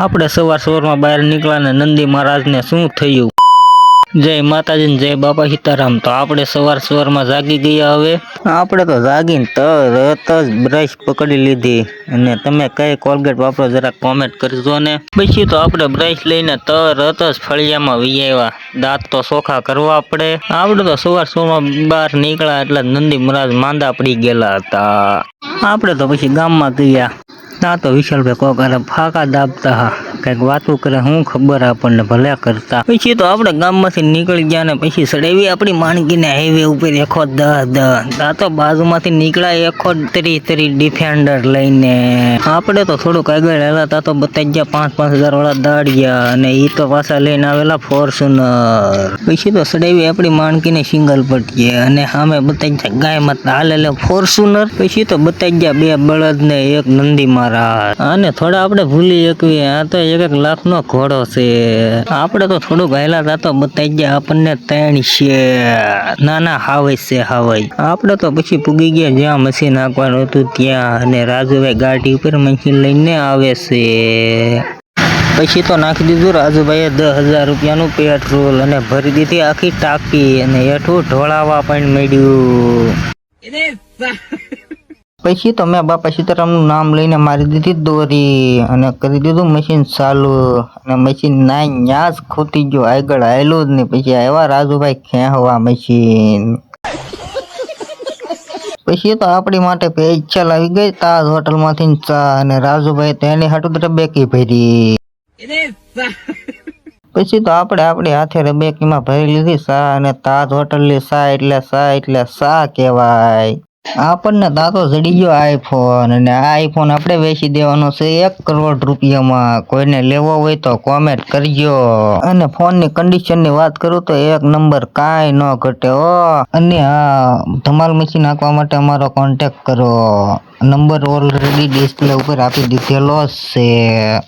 આપણે સવારમાં બહાર નીકળ્યા ને નંદી મહારાજને શું થયું? જય માતાજી ને જય બાપા સીતારામ. તો આપણે સવારમાં જાગી ગયા. હવે આપણે તો જાગીને તરત જ બ્રશ પકડી લીધી. અને તમે કઈ કોલગેટ વાપરો જરા કોમેન્ટ કરજો ને. પછી તો આપણે બ્રશ લઈને તરત જ ફળિયામાં વી આવ્યા. દાંત તો ચોખ્ખા કરવા પડે. આપણે તો સવારમાં બહાર નીકળ્યા એટલે નંદી મહારાજ માંદા પડી ગયેલા હતા. આપણે તો પછી ગામમાં ગયા. ત્યાં તો વિશાલભાઈ કોકારે ફાંકા દાબતા હા, કઈક વાતું કરે, શું ખબર આપણને, ભલે કરતા. પછી તો આપણે ગામમાંથી નીકળી ગયા ને પછી સડાવી આપણી માણકીને હાઈવે ઉપર એખો ત્યાં તો બાજુમાંથી નીકળ્યા એખો તરી ડિફેન્ડર લઈને. આપણે તો થોડુંક આગળ હેલા ત્યાં તો બતાવી ગયા 5,000 વાળા દાડિયા, અને એ તો પાછા લઈને આવેલા ફોર્ચ્યુનર. પછી તો સડાવી આપણી માણકીને સિંગલ પટીએ, અને સામે બતાવી ગયા ગાય મત હાલે ફોર્ચ્યુનર. પછી તો બતાવી ગયા 2 બળદ ને 1 નંદી મહારાજ. અને થોડા આપણે ભૂલી શકીએ, આ તો 1 લાખનો ઘોડો છે. આપણે તો થોડુંક હાલ્યા તા તો બતાવી ગયા આપણને 3 છે. ના હાવય છે હાવય. આપણે તો પછી પૂગી ગયા જ્યાં મશીન નાખવાનું હતું ત્યાં, અને રાજુભાઈ ગાડી ઉપર મશીન લઈને આવે છે. પછી તો નાખી દીધું રાજુભાઈએ 10,000 રૂપિયાનું પેટ્રોલ, અને ભરી દીધી આખી ટાંકી, અને હેઠું ઢોળાવા પણ મળ્યું. પછી તો મેં બાપા સીતારામનું નામ લઈને મારી દીધી દોરી, અને કરી દીધું મશીન ચાલુ, અને મશીન ન્યા જ ખૂટી ગયો, આગળ હાલ્યું જ નહીં. પછી આવ્યા રાજુભાઈ ખેંચવા મશીન. પછી તો આપણી માટે પેચલ આવી ગઈ તાજ હોટલમાંથી ચા, અને રાજુભાઈ તેની હાટું રબેકી ભરી. પછી તો આપણે આપણી હાથે રબેકીમાં ભરી લીધી ચા, અને તાજ હોટલની ચા એટલે ચા કહેવાય. આપણને દાંતો જડી ગયો આઈફોન, અને આ આઈફોન આપણે વેચી દેવાનો છે 1 કરોડ રૂપિયામાં. કોઈને લેવો હોય તો કોમેન્ટ કરજો. અને ફોનની કન્ડિશનની વાત કરું તો 1 નંબર, કાંઈ ન ઘટે હો. અને હા, ધમાલ મશીન નાખવા માટે અમારો કોન્ટેક્ટ કરો. નંબર ઓલરેડી ડિસ્પ્લે ઉપર આપી દીધેલો છે.